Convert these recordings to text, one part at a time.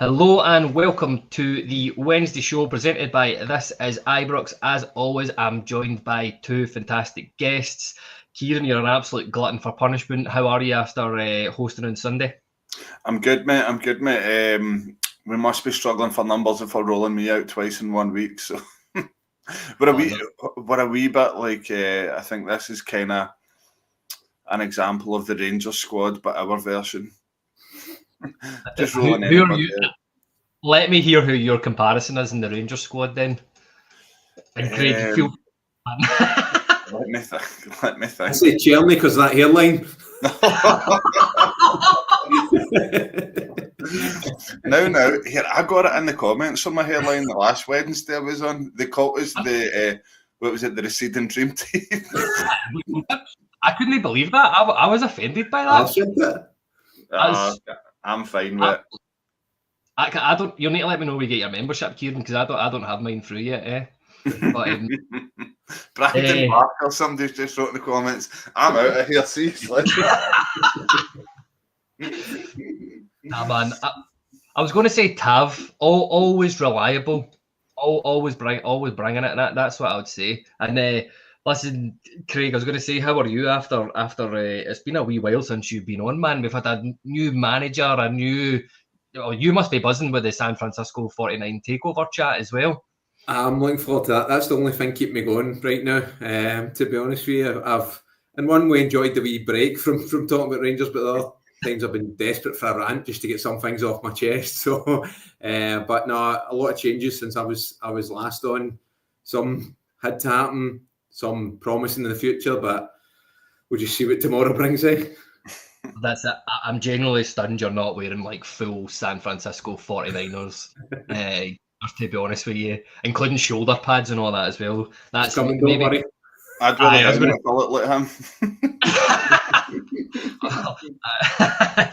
Hello and welcome to the Wednesday show presented by This Is Ibrox. As always, I'm joined by two fantastic guests. Kyran, you're an absolute glutton for punishment. How are you after hosting on Sunday? I'm good, mate. We must be struggling for numbers if we're rolling me out twice in 1 week. So we're a wee bit like, I think this is kind of an example of the Rangers squad, but our version. Just rolling who are you? Let me hear who your comparison is in the Rangers squad then. And Craig, feel let me think. I say Cherny because that hairline. Now, here, I got it in the comments on my hairline the last Wednesday I was on. They called us the receding dream team. I couldn't believe that. I was offended by that. I'm fine with it. I don't. You'll need to let me know when we get your membership, Kyran, because I don't have mine through yet. But, Brandon Barker, somebody's just wrote in the comments, I'm out of here, see. Nah, man. I was going to say Tav, always reliable, always bringing it, and that's what I would say. And listen, Craig, I was going to say, how are you after? It's been a wee while since you've been on, man. We've had a new manager, you must be buzzing with the San Francisco 49 takeover chat as well. I'm looking forward to that. That's the only thing keeping me going right now. To be honest with you, I've in one way enjoyed the wee break from talking about Rangers, but other times I've been desperate for a rant just to get some things off my chest. So, but no, a lot of changes since I was last on. Some had to happen, some promising in the future, but we'll just see what tomorrow brings. That's it. I'm genuinely stunned you're not wearing like full San Francisco 49ers. To be honest with you, including shoulder pads and all that as well. That's coming, don't worry. I'd really call it like him.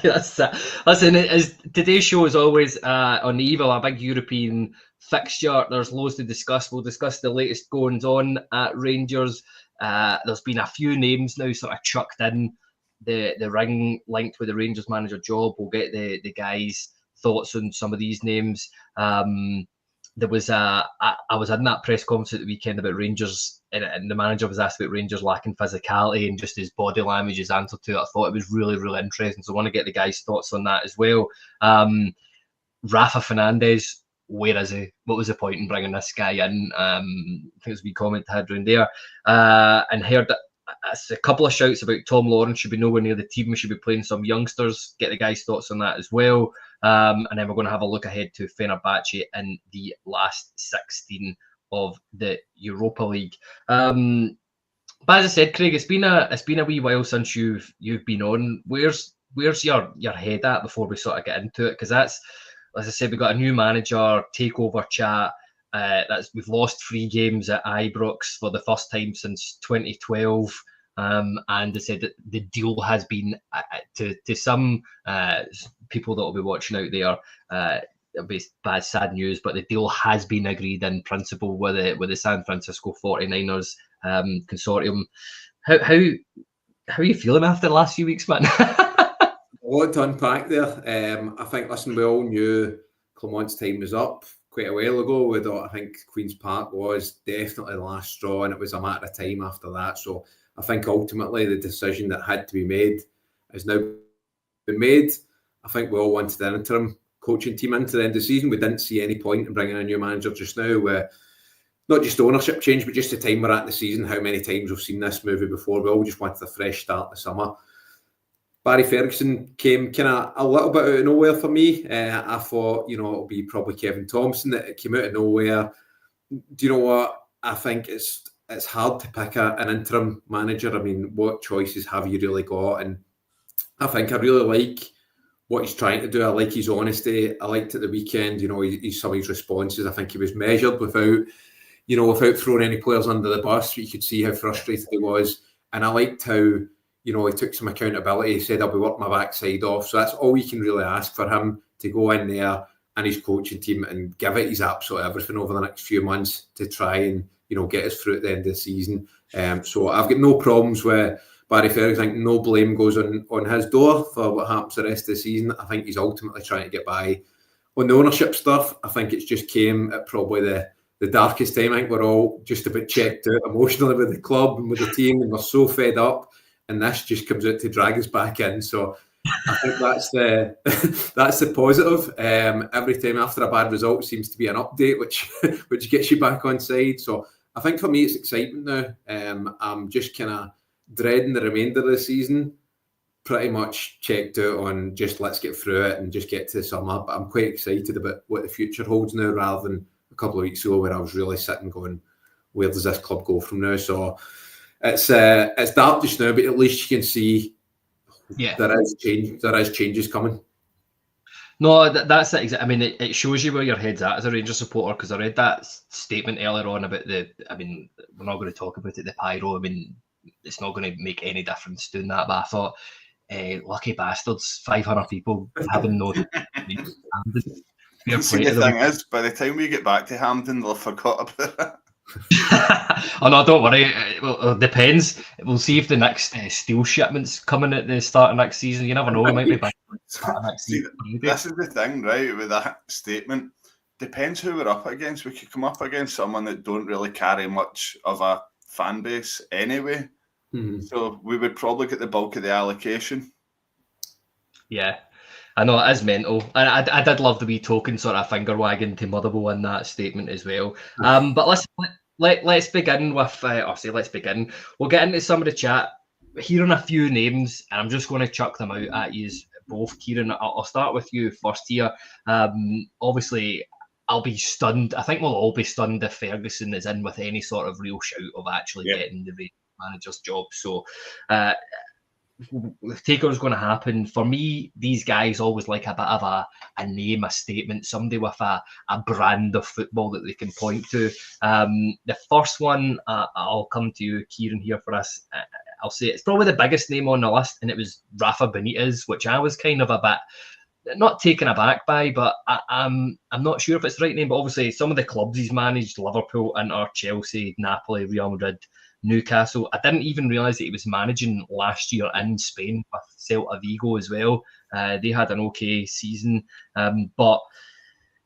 That's it. Listen, today's show is always on the eve of a big European fixture. There's loads to discuss. We'll discuss the latest goings on at Rangers. There's been a few names now sort of chucked in the ring linked with the Rangers manager job. We'll get the guys' thoughts on some of these names. There was I was in that press conference at the weekend about Rangers, and the manager was asked about Rangers lacking physicality and just his body language, his answer to it. I thought it was really, really interesting. So I want to get the guys' thoughts on that as well. Rafa Fernandez, where is he? What was the point in bringing this guy in? I think it was a wee comment I had around there. And heard a couple of shouts about Tom Lawrence should be nowhere near the team. We should be playing some youngsters. Get the guys' thoughts on that as well. And then we're going to have a look ahead to Fenerbache in the last 16 of the Europa League. But as I said, Craig, it's been a wee while since you've been on. Where's your head at before we sort of get into it? Because that's, as I said, we've got a new manager, takeover chat. We've lost 3 games at Ibrox for the first time since 2012. And they said that the deal has been to some people that will be watching out there. It'll be bad, sad news, but the deal has been agreed in principle with the San Francisco 49ers consortium. How are you feeling after the last few weeks, man? A lot to unpack there. I think, listen, we all knew Clement's time was up quite a while ago. I think Queen's Park was definitely the last straw, and it was a matter of time after that. So I think ultimately the decision that had to be made has now been made. I think we all wanted an interim coaching team into the end of the season. We didn't see any point in bringing a new manager just now. Not just ownership change, but just the time we're at in the season, how many times we've seen this movie before. We all just wanted a fresh start in the summer. Barry Ferguson came kind of a little bit out of nowhere for me. I thought, it'll be probably Kevin Thompson that came out of nowhere. Do you know what? I think it's hard to pick an interim manager. I mean, what choices have you really got? And I think I really like what he's trying to do. I like his honesty. I liked at the weekend, some of his responses. I think he was measured without throwing any players under the bus. You could see how frustrated he was. And I liked how, he took some accountability. He said, I'll be working my backside off. So that's all you can really ask for him, to go in there and his coaching team and give it his absolute everything over the next few months to try and, get us through at the end of the season. So I've got no problems with Barry Ferguson. I think no blame goes on his door for what happens the rest of the season. I think he's ultimately trying to get by on the ownership stuff, I think it's just came at probably the darkest time. I think we're all just a bit checked out emotionally with the club and with the team, and we're so fed up. And this just comes out to drag us back in. So I think that's the positive. Every time after a bad result seems to be an update, which gets you back on side. So I think for me it's excitement now. I'm just kind of dreading the remainder of the season. Pretty much checked out on just let's get through it and just get to the summer. But I'm quite excited about what the future holds now, rather than a couple of weeks ago where I was really sitting going, where does this club go from now? So it's dark just now, but at least you can see there is change. There is changes coming. No, that's it. I mean, it shows you where your head's at as a Rangers supporter, because I read that statement earlier on about we're not going to talk about it, the pyro. I mean, it's not going to make any difference doing that, but I thought, lucky bastards, 500 people having no... See, the thing is, by the time we get back to Hampden, they'll have forgot about it. Oh no, don't worry. Well, it depends. We'll see if the next steel shipment's coming at the start of next season. You never know. We might be back at the start of next season. This is the thing, right? With that statement, depends who we're up against. We could come up against someone that don't really carry much of a fan base anyway. Mm-hmm. So we would probably get the bulk of the allocation. Yeah. I know, it is mental. I did love the wee token sort of finger wagging to Motherwell in that statement as well. But let's begin with, let's begin. We'll get into some of the chat. Hearing a few names, and I'm just going to chuck them out at you both. Kyran, I'll start with you first here. Obviously, I'll be stunned. I think we'll all be stunned if Ferguson is in with any sort of real shout of actually getting the manager's job. So, the takeover is going to happen. For me, these guys always like a bit of a name, a statement, somebody with a brand of football that they can point to. The first one, I'll come to you, Kyran, here for us. I'll say it's probably the biggest name on the list, and it was Rafa Benitez, which I was kind of a bit not taken aback by, but I'm not sure if it's the right name. But obviously, some of the clubs he's managed: Liverpool, Inter, Chelsea, Napoli, Real Madrid, Newcastle. I didn't even realise that he was managing last year in Spain with Celta Vigo as well. They had an okay season. But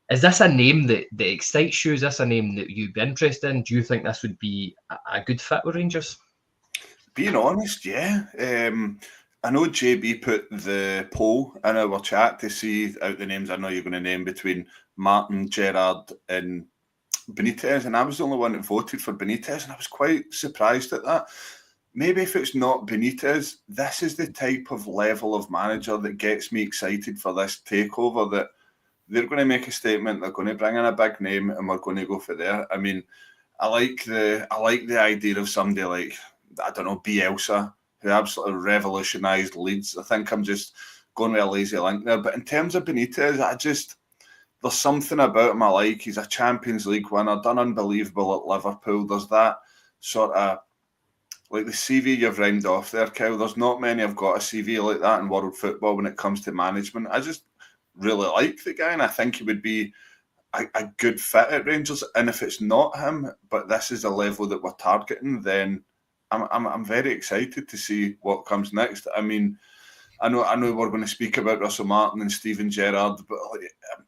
is this a name that excites you? Is this a name that you'd be interested in? Do you think this would be a good fit with Rangers? Being honest, yeah. I know JB put the poll in our chat to see out the names I know you're going to name between Martin, Gerrard and Benitez, and I was the only one that voted for Benitez, and I was quite surprised at that. Maybe if it's not Benitez, this is the type of level of manager that gets me excited for this takeover, that they're going to make a statement, they're going to bring in a big name, and we're going to go for there. I mean, I like the idea of somebody like, I don't know, Bielsa, who absolutely revolutionised Leeds. I think I'm just going with a lazy link there. But in terms of Benitez, there's something about him I like. He's a Champions League winner, done unbelievable at Liverpool. There's that sort of, like the CV you've rhymed off there, Kyle. There's not many have got a CV like that in world football when it comes to management. I just really like the guy, and I think he would be a good fit at Rangers. And if it's not him, but this is the level that we're targeting, then I'm very excited to see what comes next. I mean, I know we're going to speak about Russell Martin and Steven Gerrard, but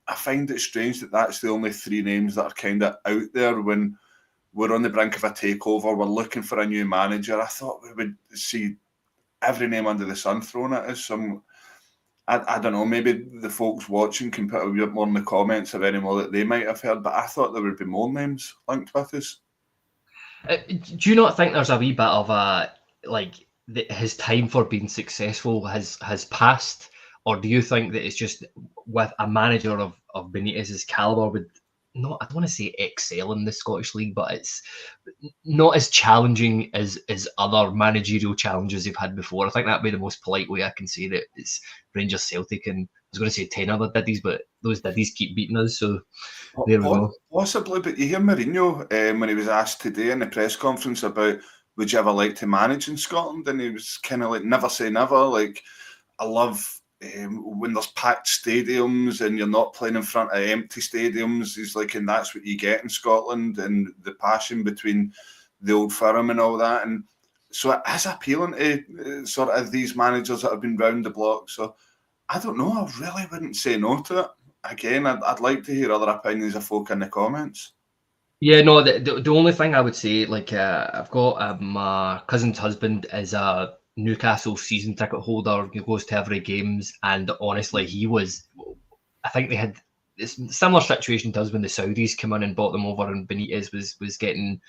I find it strange that that's the only three names that are kind of out there when we're on the brink of a takeover. We're looking for a new manager. I thought we would see every name under the sun thrown at us. I don't know, maybe the folks watching can put a bit more in the comments of any more that they might have heard, but I thought there would be more names linked with us. Do you not think there's a wee bit of his time for being successful has passed, or do you think that it's just with a manager of Benitez's calibre would not, I don't want to say excel in the Scottish League, but it's not as challenging as other managerial challenges they've had before? I think that'd be the most polite way I can say that. It's Rangers, Celtic, and I was going to say 10 other diddies, but those diddies keep beating us, so there we go. Possibly, but you hear Mourinho when he was asked today in the press conference about would you ever like to manage in Scotland, and he was kind of like, never say never. Like, I love when there's packed stadiums and you're not playing in front of empty stadiums. He's like, and that's what you get in Scotland, and the passion between the old firm and all that. And so it is appealing to sort of these managers that have been round the block. So I don't know, I really wouldn't say no to it. again, I'd like to hear other opinions of folk in the comments. Yeah, no, the only thing I would say, like, I've got my cousin's husband is a Newcastle season ticket holder. He goes to every games, and honestly, I think they had this similar situation to us when the Saudis came in and bought them over, and Benitez was getting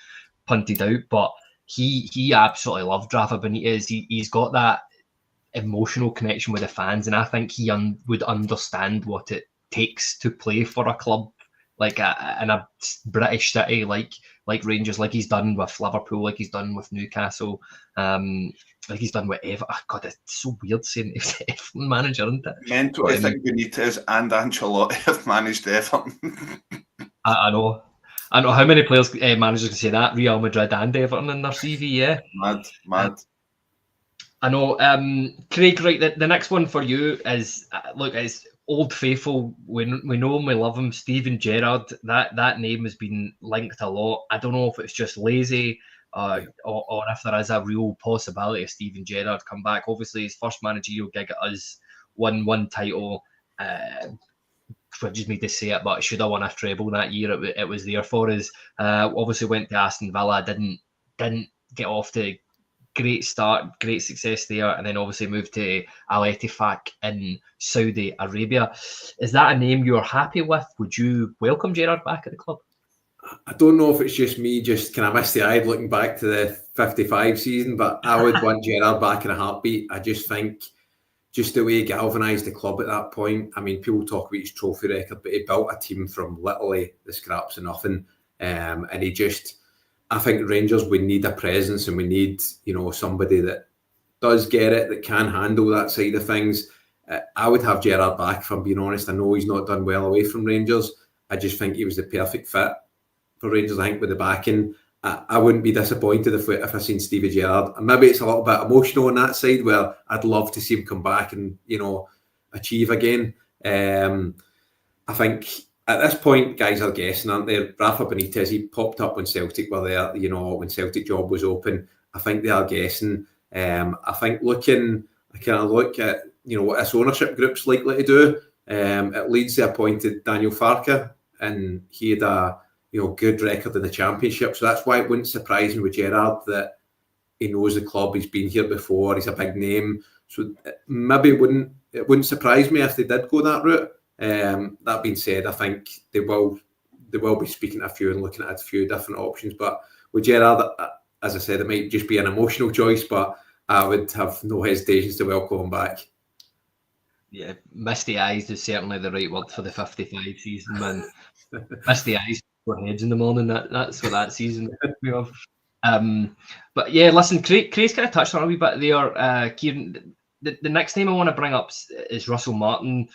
punted out. But he absolutely loved Rafa Benitez. He's got that emotional connection with the fans, and I think he would understand what it takes to play for a club like in a British city like Rangers, like he's done with Liverpool, like he's done with Newcastle, like he's done with Everton. Oh, God, it's so weird saying he's the Everton manager, isn't it? Mental. I think Benitez and Ancelotti have managed Everton. I know how many players managers can say that. Real Madrid and Everton in their CV, yeah. Mad. I know. Craig, right, the next one for you is, look, it's Old Faithful. We know him, we love him. Steven Gerrard, that name has been linked a lot. I don't know if it's just lazy or if there is a real possibility of Steven Gerrard come back. Obviously, his first managerial gig at us, won one title. Just me to say it, but should have won a treble that year. It was there for us. Obviously, went to Aston Villa. Didn't get off to great start, great success there, and then obviously moved to Al Ettifaq in Saudi Arabia. Is that a name you're happy with? Would you welcome Gerrard back at the club? I don't know if it's just me, just kind of misty-eyed looking back to the 55 season, but I would want Gerrard back in a heartbeat. I just think just the way he galvanised the club at that point. I mean, people talk about his trophy record, but he built a team from literally the scraps of nothing, and he just... I think Rangers, we need a presence, and we need, somebody that does get it, that can handle that side of things. I would have Gerrard back, if I'm being honest. I know he's not done well away from Rangers. I just think he was the perfect fit for Rangers. I think with the backing, I wouldn't be disappointed if I seen Stevie Gerrard. And maybe it's a little bit emotional on that side, where I'd love to see him come back and, achieve again. I think... At this point, guys are guessing, aren't they? Rafa Benitez, he popped up when Celtic were there, when Celtic job was open. I think they are guessing. I think I kind of look at, what this ownership group's likely to do. At Leeds, they appointed Daniel Farke, and he had a, good record in the Championship. So that's why it wouldn't surprise me with Gerrard that he knows the club, he's been here before, he's a big name. So maybe it wouldn't surprise me if they did go that route. That being said, I think they will be speaking to a few and looking at a few different options. But with Gerrard, as I said, it might just be an emotional choice, but I would have no hesitations to welcome him back. Yeah, misty eyes is certainly the right word for the 55 season, man. Misty eyes, four heads in the morning. That's what that season we have. But yeah, listen, Craig's kind of touched on it a wee bit there. Kieran, the next name I want to bring up is Russell Martin.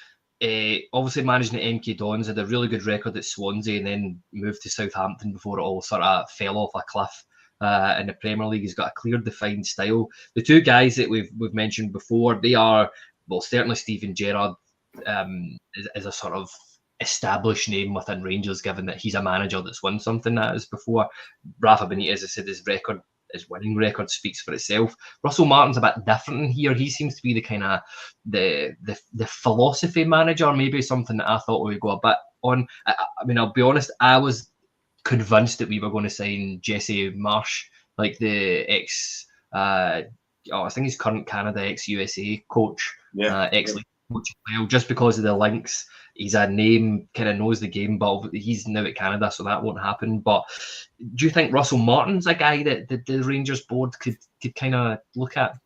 Obviously managing at MK Dons, had a really good record at Swansea, and then moved to Southampton before it all sort of fell off a cliff in the Premier League. He's got a clear, defined style. The two guys that we've mentioned before, they are, well, certainly Steven Gerrard is a sort of established name within Rangers, given that he's a manager that's won something that is before. Rafa Benitez, as I said, his winning record speaks for itself. Russell Martin's a bit different in here. He seems to be the kind of the philosophy manager, maybe something that I thought we would go a bit on. I mean, I'll be honest, I was convinced that we were going to sign Jesse Marsh, like the I think he's current Canada ex-USA coach, ex-coach as well, just because of the links. He's a name, kind of knows the game, but he's now at Canada, so that won't happen. But do you think Russell Martin's a guy that the Rangers board could kind of look at?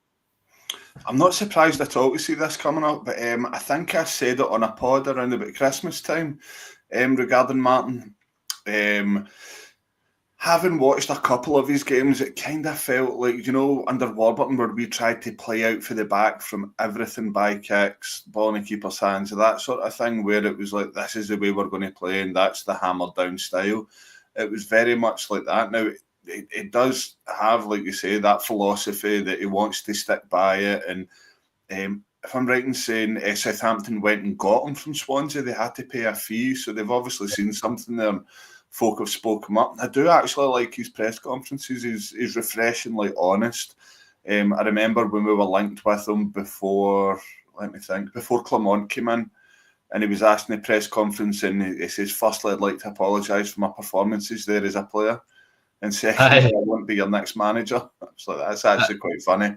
I'm not surprised at all to see this coming up, but I think I said it on a pod around about Christmas time regarding Martin. Having watched a couple of his games, it kind of felt like, under Warburton, where we tried to play out for the back from everything by kicks, ball in the keeper's hands, that sort of thing, where it was like, this is the way we're going to play, and that's the hammered down style. It was very much like that. Now, it does have, like you say, that philosophy that he wants to stick by it. And if I'm right in saying Southampton went and got him from Swansea, they had to pay a fee, so they've obviously seen something there. Folk have spoken up. I do actually like his press conferences. He's refreshingly honest. I remember when we were linked with him before Clement came in, And he was asked in the press conference, and he says, "Firstly, I'd like to apologise for my performances there as a player, and secondly, I won't be your next manager." So that's actually quite funny.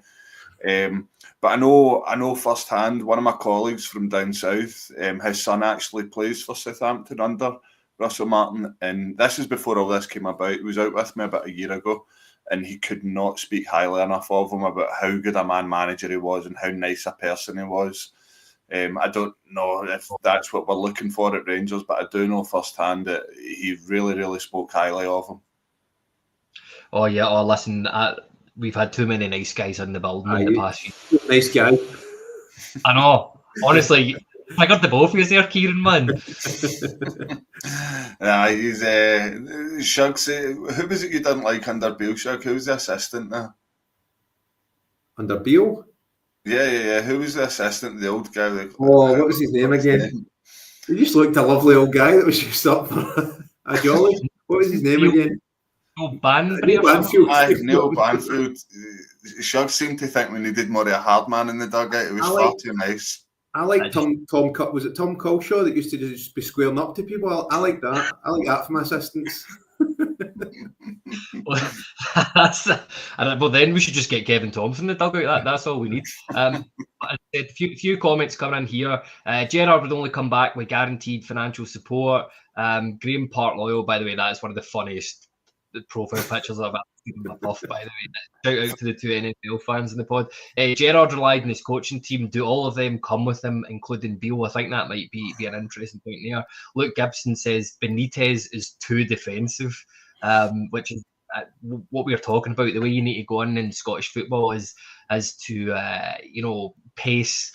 But I know firsthand, one of my colleagues from down south, his son actually plays for Southampton under Russell Martin, and this is before all this came about. He was out with me about a year ago, and he could not speak highly enough of him about how good a man manager he was and how nice a person he was. I don't know if that's what we're looking for at Rangers, but I do know firsthand that he really, really spoke highly of him. Oh yeah, listen, we've had too many nice guys in the building in the past few. Nice guy. I know. Honestly, I got the both of you there, Kyran, man. He's Shugs. Who was it you didn't like under Beale, Shug? Who was the assistant there? Under Beale? Yeah. Who was the assistant? The old guy. What was his name again? He just looked a lovely old guy that was just up for a jolly. What was his name again? Neil Banfield. Neil Banfield. Shug seemed to think we needed more of a hard man in the dugout. It was far too nice. I like Tom. Was it Tom Culshaw that used to just be squaring up to people? I like that. I like that for my assistants. Well, then we should just get Kevin Thompson in the dugout. That's all we need. A few comments coming in here. Gerrard would only come back with guaranteed financial support. Graham Park-Loyal, by the way, that is one of the funniest profile pictures I've ever seen in my buff, by the way. Shout out to the two NFL fans in the pod. Gerrard relied on his coaching team. Do all of them come with him, including Beale? I think that might be an interesting point there. Luke Gibson says Benitez is too defensive, which is what we were talking about. The way you need to go in Scottish football is to pace,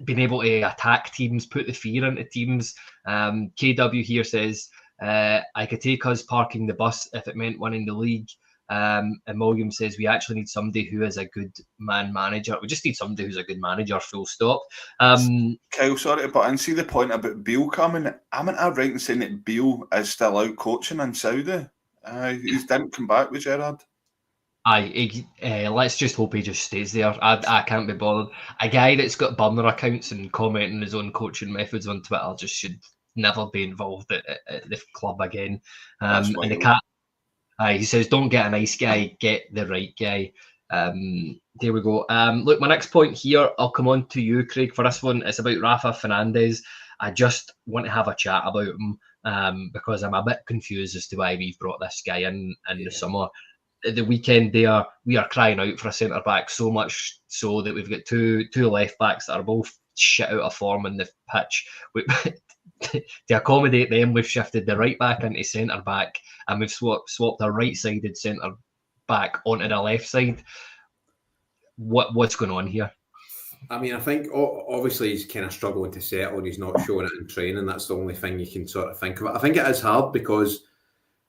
being able to attack teams, put the fear into teams. KW here says, I could take us parking the bus if it meant winning the league. And William says we actually need somebody who is a good man manager. We just need somebody who's a good manager, full stop. Kyle, sorry, but I see the point about Beale coming. Am I right in saying that Beale is still out coaching in Saudi? He didn't come back with Gerrard. Let's just hope he just stays there. I can't be bothered. A guy that's got burner accounts and commenting his own coaching methods on Twitter just should never be involved at the club again. And the cat, he says, don't get a nice guy, get the right guy. There we go. Look, my next point here, I'll come on to you, Craig, for this one. It's about Rafa Fernandez. I just want to have a chat about him because I'm a bit confused as to why we've brought this guy in the summer. The weekend there, we are crying out for a centre back, so much so that we've got two left backs that are both shit out of form in the pitch. To accommodate them, we've shifted the right back into centre back, and we've swapped a right-sided centre back onto the left side. What's going on here? I mean, I think obviously he's kind of struggling to settle and he's not showing it in training. That's the only thing you can sort of think about. I think it is hard because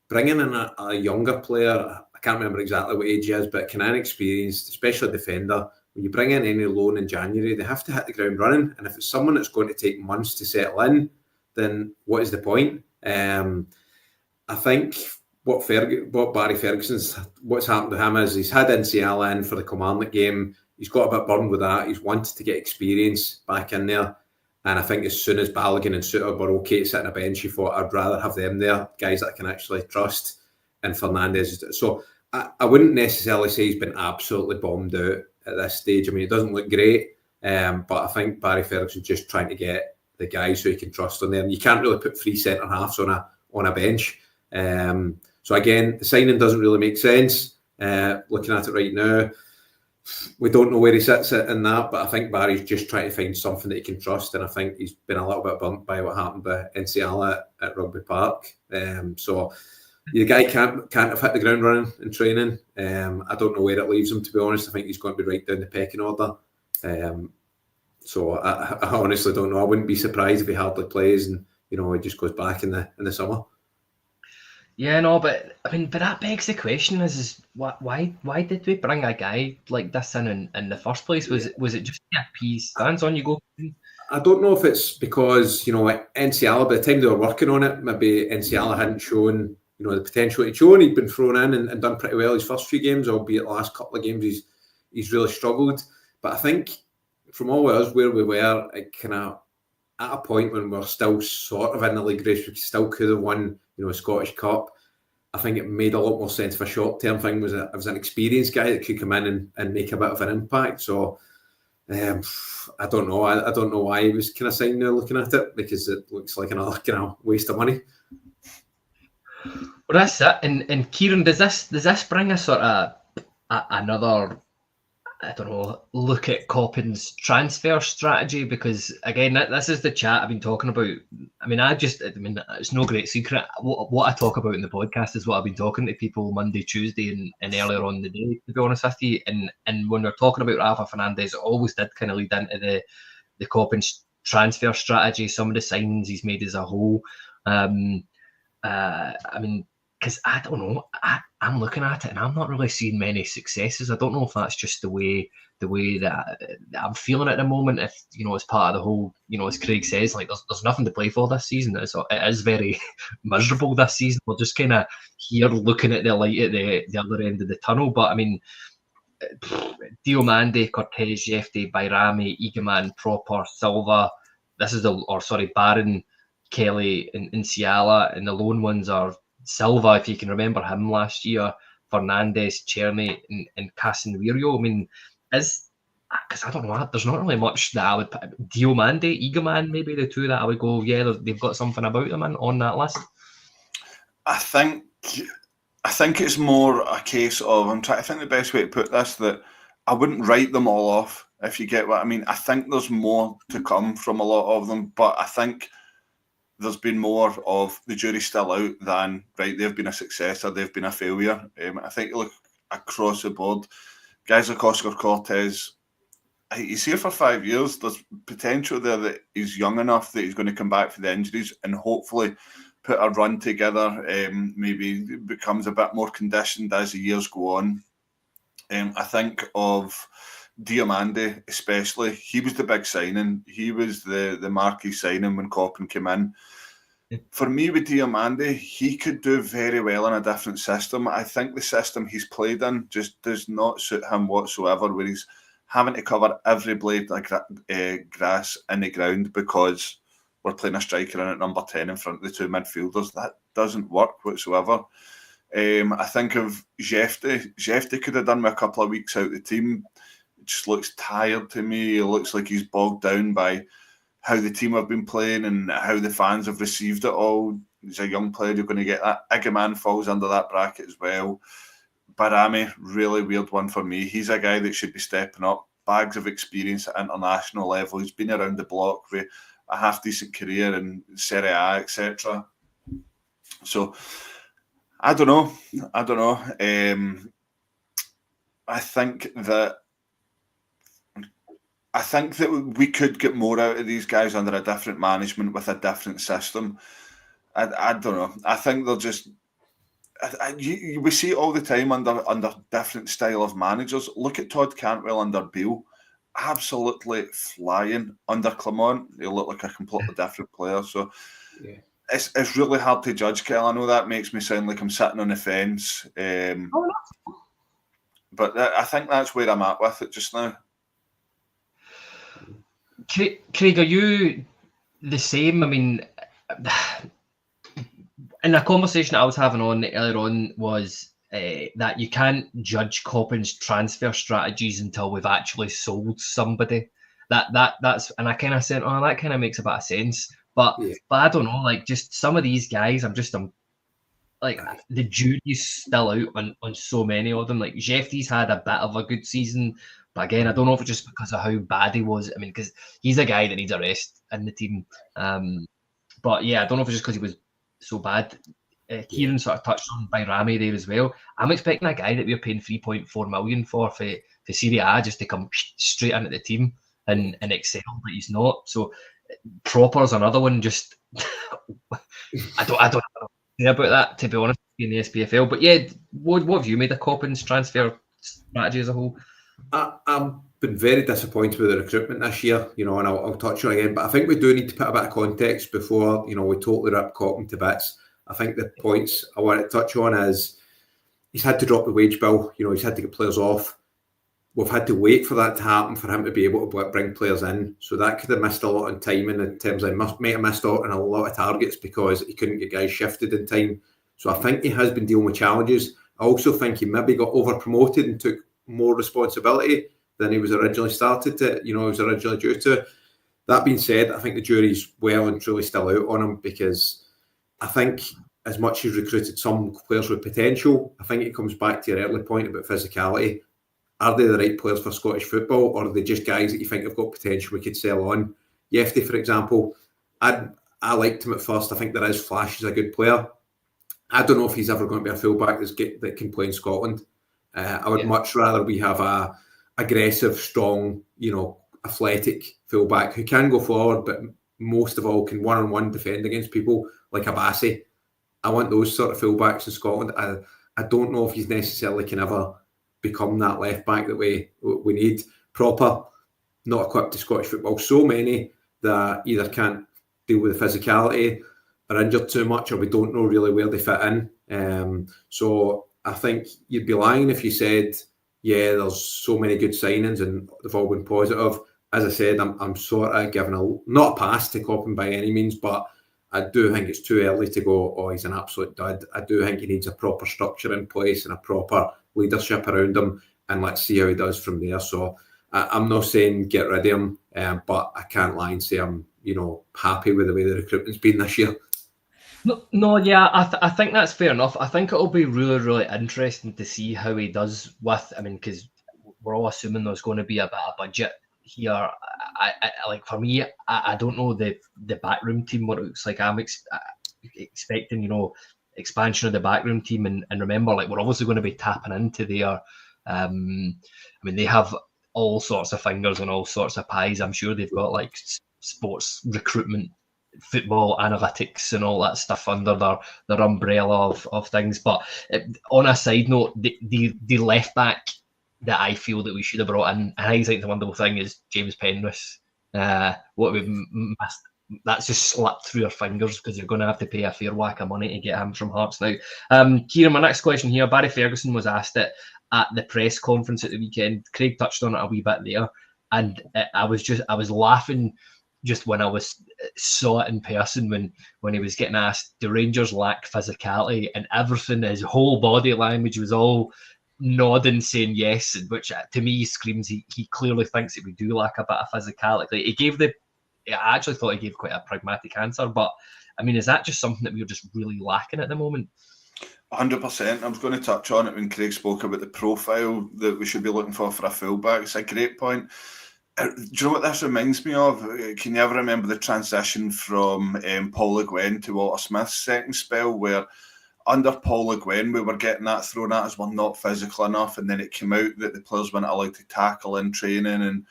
bringing in a younger player, I can't remember exactly what age he is, but kind of inexperienced, especially a defender. When you bring in any loan in January, they have to hit the ground running. And if it's someone that's going to take months to settle in, then what is the point? I think what Barry Ferguson's, what's happened to him is he's had NCL in for the Kilmarnock game. He's got a bit burned with that. He's wanted to get experience back in there. And I think as soon as Balogun and Suter were okay to sit on a bench, he thought, I'd rather have them there, guys that I can actually trust. And Fernandez. So I wouldn't necessarily say he's been absolutely bombed out at this stage. I mean, it doesn't look great. But I think Barry Ferguson's just trying to get the guys who he can trust on there. And you can't really put three centre-halves on a bench. So again, the signing doesn't really make sense. Looking at it right now, we don't know where he sits in that, but I think Barry's just trying to find something that he can trust, and I think he's been a little bit bumped by what happened by NCL at Rugby Park. So the guy can't have hit the ground running in training. I don't know where it leaves him, to be honest. I think he's going to be right down the pecking order. So I honestly don't know. I wouldn't be surprised if he hardly plays and he just goes back in the summer. Yeah, no, but I mean, but that begs the question: is why did we bring a guy like this in the first place? Was it just to appease fans? On you go. I don't know if it's because NCL, by the time they were working on it, maybe NCL hadn't shown the potential he'd shown. He'd been thrown in and done pretty well his first few games, albeit the last couple of games he's really struggled. But I think from all of us where we were, it kind of at a point when we're still sort of in the league race, we still could have won, a Scottish Cup. I think it made a lot more sense for a short-term thing. It was an experienced guy that could come in and make a bit of an impact. So I don't know. I don't know why he was kind of signed now looking at it, because it looks like another kind of waste of money. Well, that's it. And Kyran, does this bring a sort of another, I don't know, look at Coppin's transfer strategy? Because again, this is the chat I've been talking about. I mean, it's no great secret. What I talk about in the podcast is what I've been talking to people Monday, Tuesday, and earlier on in the day, to be honest with you. And when we're talking about Rafa Fernandez, it always did kind of lead into the Coppin's transfer strategy, some of the signings he's made as a whole. I mean, because I don't know, I'm looking at it and I'm not really seeing many successes. I don't know if that's just the way that I'm feeling at the moment. If as part of the whole, as Craig says, like there's nothing to play for this season. It is very miserable this season. We're just kind of here looking at the light at the other end of the tunnel. But I mean, Diomande, Cortez, Jefte, Bayrami, Egeman, Proper, Silva. Barron, Kelly, and Ciala, and the lone ones are Silva, if you can remember him last year, Fernandez, Czerny, and Casemiro. I mean, because I don't know, there's not really much that I would put. Diomande, Egeman, maybe the two that I would go, yeah, they've got something about them on that list. I think it's more a case of, I think the best way to put this, that I wouldn't write them all off, if you get what I mean. I think there's more to come from a lot of them, but I think there's been more of the jury's still out than, right, they've been a success or they've been a failure. I think you look across the board, guys like Oscar Cortez, he's here for 5 years. There's potential there that he's young enough that he's going to come back for the injuries and hopefully put a run together, maybe becomes a bit more conditioned as the years go on. I think of Diomande especially. He was the big signing. He was the marquee signing when Coppin came in. For me, with Diomande, he could do very well in a different system. I think the system he's played in just does not suit him whatsoever, where he's having to cover every blade of grass in the ground because we're playing a striker in at number 10 in front of the two midfielders. That doesn't work whatsoever. I think of Jefte. Jefte could have done with a couple of weeks out the team. It just looks tired to me. It looks like he's bogged down by how the team have been playing and how the fans have received it all. He's a young player, you're going to get that. Egeman falls under that bracket as well. Bayrami, really weird one for me. He's a guy that should be stepping up. Bags of experience at international level. He's been around the block with a half-decent career in Serie A, etc. So, I don't know. I think that we could get more out of these guys under a different management with a different system. I don't know. I think they'll just... we see it all the time under different style of managers. Look at Todd Cantwell under Beale. Absolutely flying. Under Clement, he looked like a completely different player. So it's really hard to judge, Kel. I know that makes me sound like I'm sitting on the fence. But I think that's where I'm at with it just now. Craig, are you the same? I mean, in a conversation I was having earlier on was that you can't judge Coppin's transfer strategies until we've actually sold somebody. That's and I kind of said, that kind of makes a bit of sense. But I don't know, like just some of these guys, I'm like the jury's still out on so many of them. Like Jefte's had a bit of a good season. But again, I don't know if it's just because of how bad he was. I mean, because he's a guy that needs a rest in the team. But yeah, I don't know if it's just because he was so bad. Kieran sort of touched on Bayrami there as well. I'm expecting a guy that we're paying 3.4 million for Serie A just to come straight into the team and excel, but he's not. So Proper's another one. Just I don't know about that, to be honest, in the SPFL. But yeah, what have you made of Coppin's transfer strategy as a whole? I've been very disappointed with the recruitment this year, and I'll touch on it again, but I think we do need to put a bit of context before, we totally rip Coppin to bits. I think the points I want to touch on is he's had to drop the wage bill, he's had to get players off. we've had to wait for that to happen for him to be able to bring players in. So that could have missed a lot of timing in terms of might have missed out on a lot of targets because he couldn't get guys shifted in time. So I think he has been dealing with challenges. I also think he maybe got over promoted and took more responsibility than he was originally was originally due to. That being said, I think the jury's well and truly still out on him because I think as much as recruited some players with potential, I think it comes back to your early point about physicality. Are they the right players for Scottish football, or are they just guys that you think have got potential we could sell on? Yefty, for example, I liked him at first. I think there is flashes a good player. I don't know if he's ever going to be a fullback that can play in Scotland. I would much rather we have a aggressive, strong, athletic fullback who can go forward, but most of all can one-on-one defend against people like a Bassey. I want those sort of fullbacks in Scotland. I don't know if he's necessarily can ever become that left back that we need. Proper, not equipped to Scottish football. So many that either can't deal with the physicality, are injured too much, or we don't know really where they fit in. So I think you'd be lying if you said, yeah, there's so many good signings and they've all been positive. As I said, I'm sort of giving not a pass to Coppin by any means, but I do think it's too early to go, oh, he's an absolute dud. I do think he needs a proper structure in place and a proper leadership around him, and let's see how he does from there. So I'm not saying get rid of him, but I can't lie and say I'm happy with the way the recruitment's been this year. No, yeah, I think that's fair enough. I think it'll be really, really interesting to see how he does with. I mean, because we're all assuming there's going to be a bit of budget here. I like, for me, I don't know the backroom team what it looks like. I'm expecting expansion of the backroom team, and remember, like, we're obviously going to be tapping into their. I mean, they have all sorts of fingers and all sorts of pies. I'm sure they've got like sports recruitment, football analytics and all that stuff under their umbrella of things. But on a side note, the left back that I feel that we should have brought in, I think the wonderful thing is James Penrith. What we've missed, that's just slipped through our fingers because you're going to have to pay a fair whack of money to get him from Hearts now. Kyran, my next question here. Barry Ferguson was asked it at the press conference at the weekend. Craig touched on it a wee bit there, and I was laughing just when I saw it in person when he was getting asked, do Rangers lack physicality? And everything, his whole body language was all nodding, saying yes, which to me screams he clearly thinks that we do lack a bit of physicality. I actually thought he gave quite a pragmatic answer, but I mean, is that just something that we're just really lacking at the moment? 100%. I was going to touch on it when Craig spoke about the profile that we should be looking for a fullback. It's a great point. Do you know what this reminds me of? Can you ever remember the transition from Paul Le Guen to Walter Smith's second spell, where under Paul Le Guen we were getting that thrown at us, we're not physical enough, and then it came out that the players weren't allowed to tackle in training and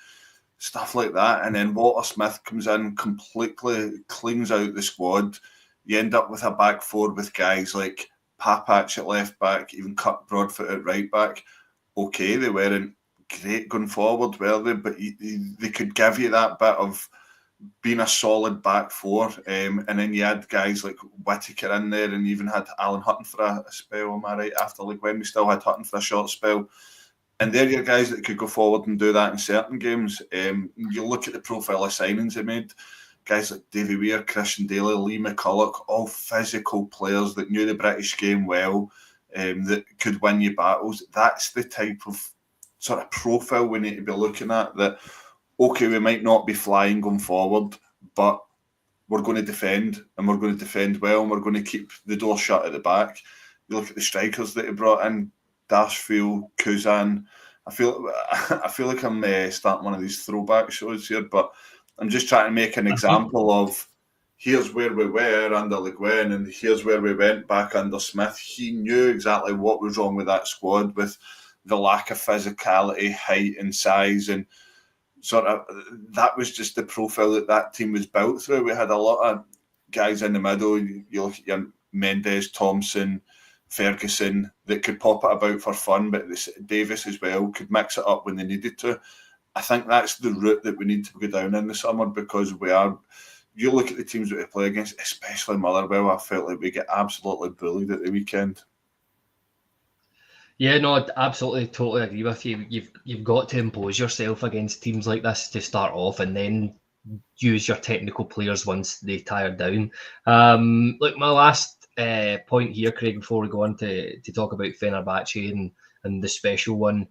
stuff like that. And then Walter Smith comes in, completely cleans out the squad. You end up with a back four with guys like Papach at left back, even Kirk Broadfoot at right back. Okay, they weren't great going forward, were they? But they could give you that bit of being a solid back four. And then you had guys like Whittaker in there, and you even had Alan Hutton for a spell, am I right? After Le Guen, we still had Hutton for a short spell. And they're your guys that could go forward and do that in certain games. You look at the profile of signings they made, guys like Davy Weir, Christian Daly, Lee McCulloch, all physical players that knew the British game well, that could win you battles. That's the type of sort of profile we need to be looking at, that, okay, we might not be flying going forward, but we're going to defend, and we're going to defend well, and we're going to keep the door shut at the back. You look at the strikers that he brought in, Dashfield, Kuzan. I feel like I'm starting one of these throwback shows here, but I'm just trying to make an example of here's where we were under Le Guen and here's where we went back under Smith. He knew exactly what was wrong with that squad, with the lack of physicality, height and size, and sort of that was just the profile that team was built through. We had a lot of guys in the middle. You look at your Mendes, Thompson, Ferguson, that could pop it about for fun, but Davis as well could mix it up when they needed to. I think that's the route that we need to go down in the summer, because you look at the teams that we play against, especially Motherwell, I felt like we get absolutely bullied at the weekend. Yeah, no, absolutely, totally agree with you. You've got to impose yourself against teams like this to start off, and then use your technical players once they tire down. Look, my last point here, Craig, before we go on to talk about Fenerbahce and the special one,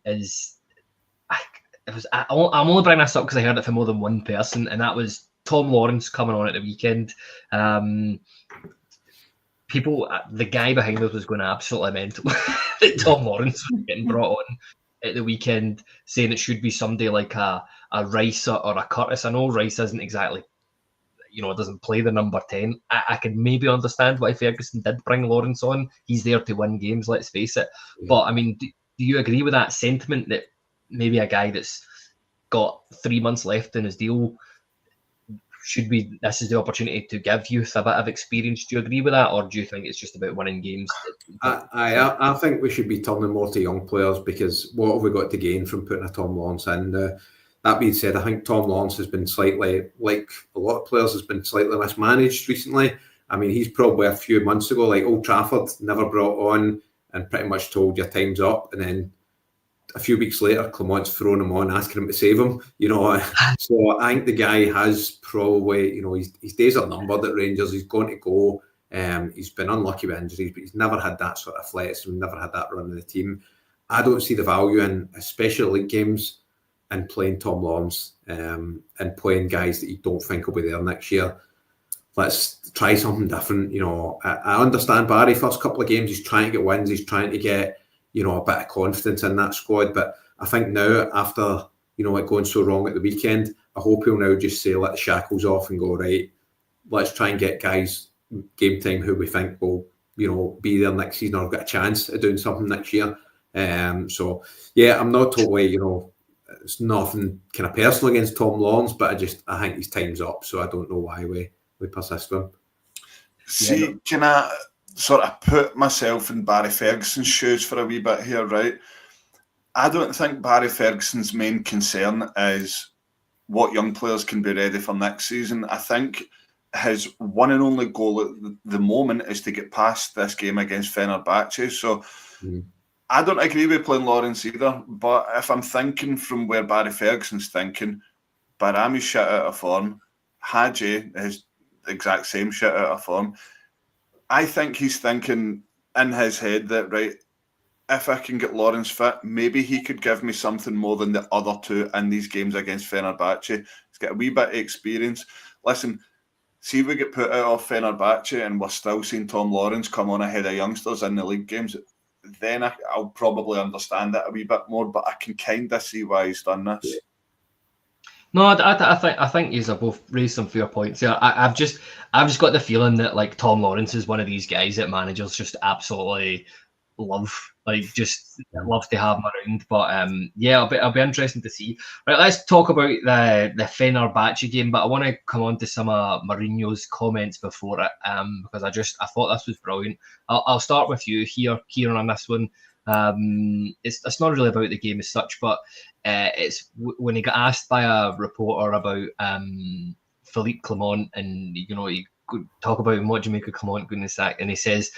is I'm only bringing this up because I heard it from more than one person, and that was Tom Lawrence coming on at the weekend. The guy behind us was going absolutely mental that Tom Lawrence was getting brought on at the weekend, saying it should be somebody like a Rice or a Curtis. I know Rice isn't exactly, doesn't play the number 10. I can maybe understand why Ferguson did bring Lawrence on. He's there to win games, let's face it. Yeah. But, I mean, do you agree with that sentiment that maybe a guy that's got 3 months left in his deal this is the opportunity to give youth a bit of experience? Do you agree with that, or do you think it's just about winning games? I think we should be turning more to young players, because what have we got to gain from putting a Tom Lawrence in? That being said, I think Tom Lawrence has been slightly, like a lot of players, has been slightly mismanaged recently. I mean, he's probably a few months ago, like Old Trafford, never brought on and pretty much told your time's up, and then a few weeks later, Clement's thrown him on, asking him to save him. So I think the guy has probably, his days are numbered at Rangers. He's going to go. He's been unlucky with injuries, but he's never had that sort of flex. He's never had that run in the team. I don't see the value in, especially league games, and playing Tom Lawrence and playing guys that you don't think will be there next year. Let's try something different. I understand Barry, first couple of games, he's trying to get wins. He's trying to get a bit of confidence in that squad. But I think now, after, it going so wrong at the weekend, I hope he'll now just say, let the shackles off and go, right, let's try and get guys game time who we think will, be there next season or get a chance of doing something next year. So, yeah, I'm not totally, it's nothing kind of personal against Tom Lawrence, but I think his time's up, so I don't know why we persist with him. See, can I sort of put myself in Barry Ferguson's shoes for a wee bit here, right? I don't think Barry Ferguson's main concern is what young players can be ready for next season. I think his one and only goal at the moment is to get past this game against Fenerbahce. So I don't agree with playing Lawrence either, but if I'm thinking from where Barry Ferguson's thinking, Barami's shit out of form, Haji is the exact same shit out of form. I think he's thinking in his head that, right, if I can get Lawrence fit, maybe he could give me something more than the other two in these games against Fenerbahce. He's got a wee bit of experience. Listen, see if we get put out of Fenerbahce and we're still seeing Tom Lawrence come on ahead of youngsters in the league games, then I'll probably understand it a wee bit more, but I can kind of see why he's done this. No, I think you've both raised some fair points here. I've just got the feeling that like Tom Lawrence is one of these guys that managers just absolutely love, just love to have him around. But yeah, it'll be interesting to see. Right, let's talk about the Fenerbahce game. But I want to come on to some of Mourinho's comments before it, because I thought this was brilliant. I'll start with you here, Kyran, on this one. It's not really about the game as such, but it's when he got asked by a reporter about Philippe Clement, and he could talk about what do you make of Clement going to sack, and he says,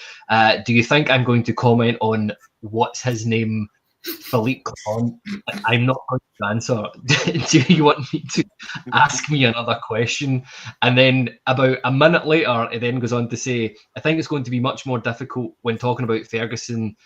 do you think I'm going to comment on what's his name, Philippe Clement? I'm not going to answer. Do you want me to ask me another question? And then about a minute later, it then goes on to say, I think it's going to be much more difficult when talking about Ferguson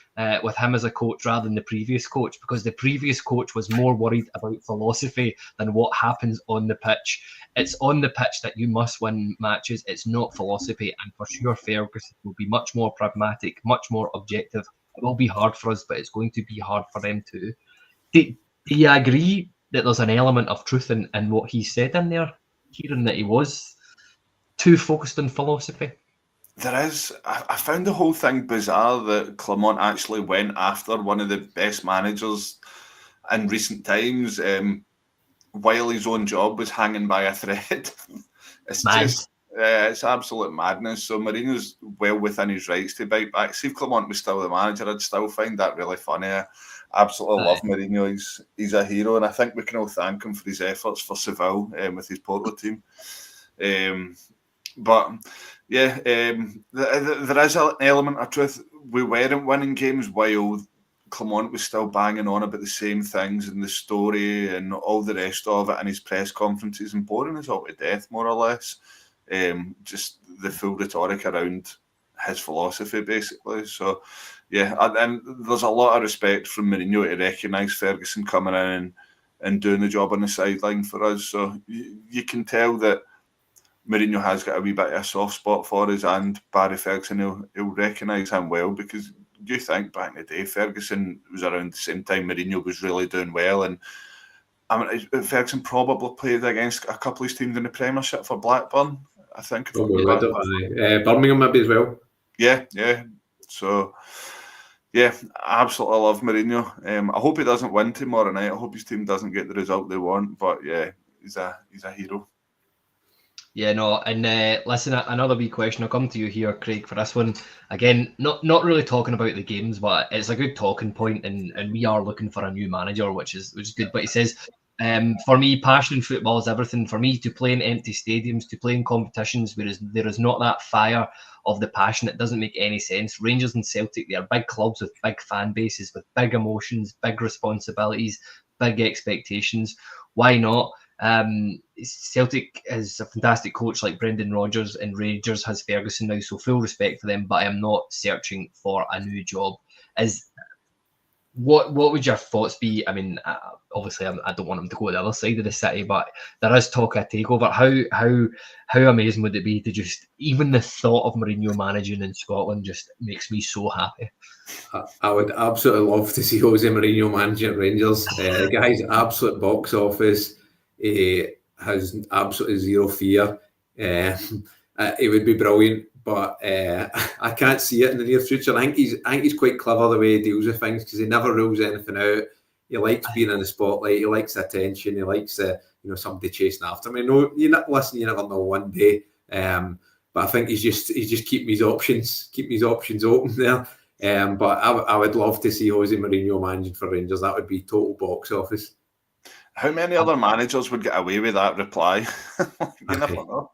with him as a coach rather than the previous coach, because the previous coach was more worried about philosophy than what happens on the pitch. It's on the pitch that you must win matches. It's not philosophy. And for sure, Ferguson will be much more pragmatic, much more objective. It will be hard for us, but it's going to be hard for them too. Do you agree that there's an element of truth in what he said in there, Kyran, that he was too focused on philosophy? There is. I found the whole thing bizarre that Clement actually went after one of the best managers in recent times while his own job was hanging by a thread. It's just... it's absolute madness. So Mourinho's well within his rights to bite back. See if Clement was still the manager, I'd still find that really funny. I absolutely love Mourinho. He's a hero, and I think we can all thank him for his efforts for Seville with his Porto team. But Yeah, there is an element of truth. We weren't winning games while Clement was still banging on about the same things and the story and all the rest of it, and his press conferences, and boring us all to death, more or less. Just the full rhetoric around his philosophy, basically. So, yeah, and there's a lot of respect from Mourinho to recognise Ferguson coming in and doing the job on the sideline for us. So you can tell that Mourinho has got a wee bit of a soft spot for us, and Barry Ferguson, he'll recognise him well, because you think back in the day, Ferguson was around the same time Mourinho was really doing well, and I mean, Ferguson probably played against a couple of his teams in the Premiership for Blackburn, I think. Birmingham maybe as well. Yeah. So, yeah, I absolutely love Mourinho. I hope he doesn't win tomorrow night. I hope his team doesn't get the result they want. But yeah, he's a hero. Yeah, no, and listen, another wee question. I'll come to you here, Craig, for this one. Again, not really talking about the games, but it's a good talking point, and we are looking for a new manager, which is good. But he says, for me, passion in football is everything. For me, to play in empty stadiums, to play in competitions where there is not that fire of the passion, it doesn't make any sense. Rangers and Celtic, they are big clubs with big fan bases, with big emotions, big responsibilities, big expectations. Why not? Celtic has a fantastic coach like Brendan Rodgers, and Rangers has Ferguson now, so full respect for them, but I am not searching for a new job. What would your thoughts be? I mean, obviously I don't want him to go to the other side of the city, but there is talk of a takeover. How amazing would it be to just, even the thought of Mourinho managing in Scotland just makes me so happy. I would absolutely love to see Jose Mourinho managing Rangers. The guy's absolute box office. He has absolutely zero fear. It would be brilliant, but I can't see it in the near future. I think he's quite clever the way he deals with things, because he never rules anything out. He likes being in the spotlight. He likes the attention. He likes somebody chasing after him. You never know one day. But I think he's just keeping his options open there. But I would love to see Jose Mourinho managing for Rangers. That would be total box office. How many other managers would get away with that reply? You never know.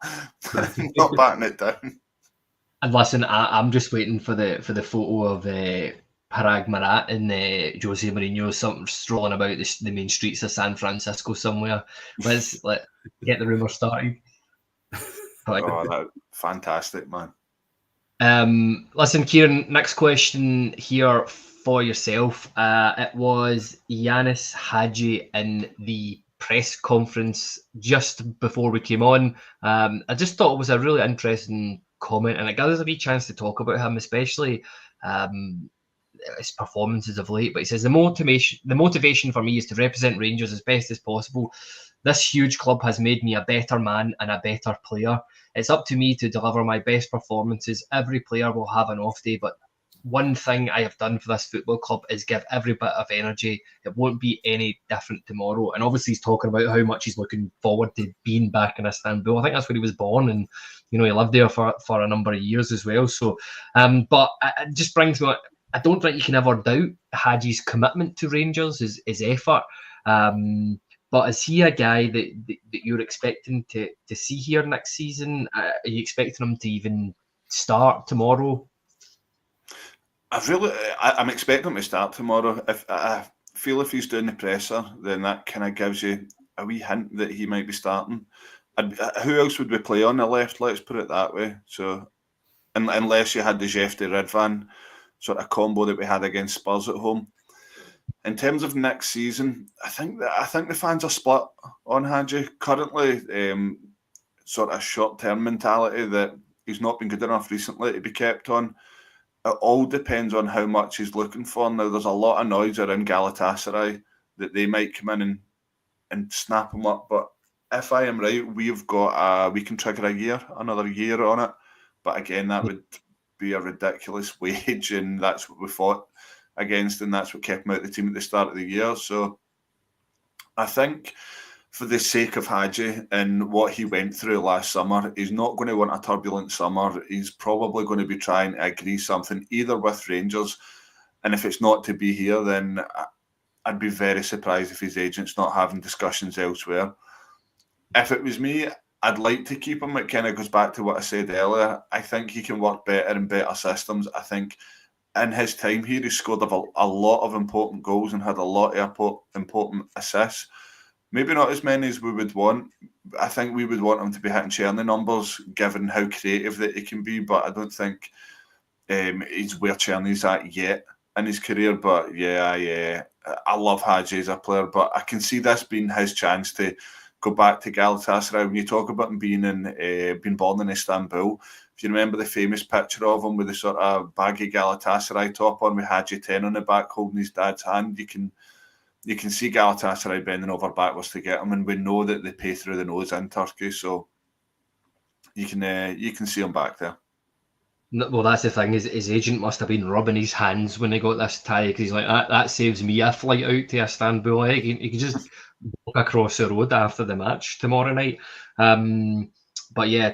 Not batting it down. And listen, I'm just waiting for the photo of Parag Marat and Jose Mourinho strolling about the main streets of San Francisco somewhere. Let's get the rumour started. Fantastic, man. Listen, Kyran, next question here for yourself. It was Yanis Haji in the press conference just before we came on. I just thought it was a really interesting comment, and it gives us a wee chance to talk about him, especially his performances of late. But he says, the motivation for me is to represent Rangers as best as possible. This huge club has made me a better man and a better player. It's up to me to deliver my best performances. Every player will have an off day, but one thing I have done for this football club is give every bit of energy. It won't be any different tomorrow. And obviously he's talking about how much he's looking forward to being back in Istanbul. I think that's where he was born, and he lived there for a number of years as well. So, but it just brings me. I don't think you can ever doubt Haji's commitment to Rangers, his effort. But is he a guy that you're expecting to see here next season? Are you expecting him to even start tomorrow? I'm expecting him to start tomorrow. I feel if he's doing the presser, then that kind of gives you a wee hint that he might be starting. Who else would we play on the left? Let's put it that way. So, unless you had the Jeff de Ridvan sort of combo that we had against Spurs at home. In terms of next season, I think the fans are split on Haji currently. Sort of short-term mentality that he's not been good enough recently to be kept on. It all depends on how much he's looking for. Now, there's a lot of noise around Galatasaray that they might come in and snap him up. But if I am right, we can trigger another year on it. But again, that would be a ridiculous wage, and that's what we fought against, and that's what kept him out of the team at the start of the year. So I think for the sake of Haji and what he went through last summer, he's not going to want a turbulent summer. He's probably going to be trying to agree something either with Rangers, and if it's not to be here, then I'd be very surprised if his agent's not having discussions elsewhere. If it was me, I'd like to keep him. It kind of goes back to what I said earlier. I think he can work better in better systems. I think in his time here, he scored a lot of important goals and had a lot of important assists. Maybe not as many as we would want. I think we would want him to be hitting Czerny numbers, given how creative that he can be. But I don't think he's where Czerny's at yet in his career. But yeah, I love Haji as a player. But I can see this being his chance to go back to Galatasaray. When you talk about him being born in Istanbul, if you remember the famous picture of him with the sort of baggy Galatasaray top on with Haji 10 on the back holding his dad's hand, you can see Galatasaray bending over backwards to get him, and we know that they pay through the nose in Turkey, so you can see him back there. Well, that's the thing, his agent must have been rubbing his hands when he got this tie, because he's like, that saves me a flight out to Istanbul. He can just walk across the road after the match tomorrow night. But yeah,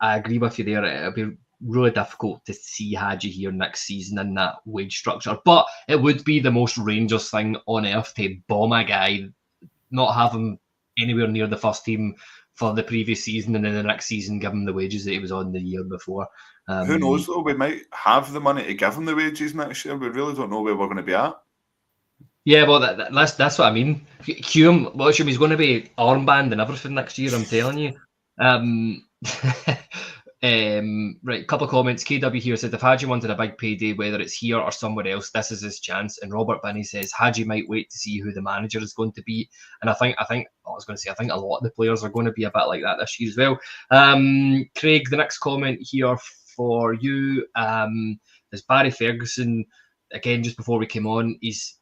I agree with you there. It'll be really difficult to see Haji here next season in that wage structure. But it would be the most Rangers thing on earth to bomb a guy, not have him anywhere near the first team for the previous season, and then the next season give him the wages that he was on the year before. Who knows though? We might have the money to give him the wages next year. We really don't know where we're going to be at. Yeah, well, that's what I mean. Hume, watch him. He's going to be armband and everything next year. I'm telling you. Right, couple of comments. KW here said if Haji wanted a big payday, whether it's here or somewhere else, this is his chance. And Robert Binney says Haji might wait to see who the manager is going to be. And I think I think a lot of the players are going to be a bit like that this year as well. Craig, the next comment here for you is Barry Ferguson. Again, just before we came on, he's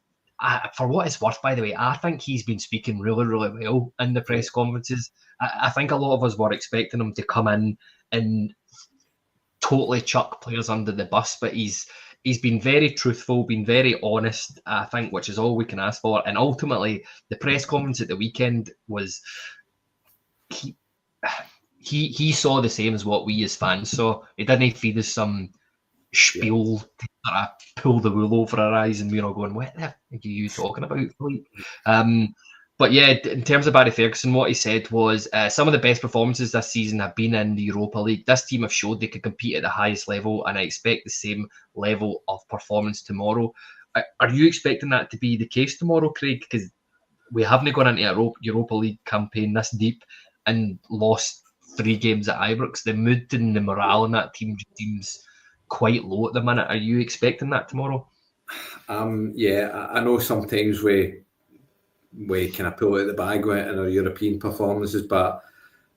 for what it's worth, by the way, I think he's been speaking really, really well in the press conferences. I think a lot of us were expecting him to come in and totally chuck players under the bus, but he's been very truthful, been very honest, I think, which is all we can ask for. And ultimately, the press conference at the weekend was he saw the same as what we as fans saw. He didn't feed us some spiel to sort of pull the wool over our eyes, and we're all going, what the heck are you talking about, Philippe? But yeah, in terms of Barry Ferguson, what he said was some of the best performances this season have been in the Europa League. This team have showed they could compete at the highest level, and I expect the same level of performance tomorrow. Are you expecting that to be the case tomorrow, Craig? Because we haven't gone into a Europa League campaign this deep and lost 3 games at Ibrox. The mood and the morale in that team seems quite low at the minute. Are you expecting that tomorrow? Yeah, I know sometimes we kind of pull out the bag in our European performances, but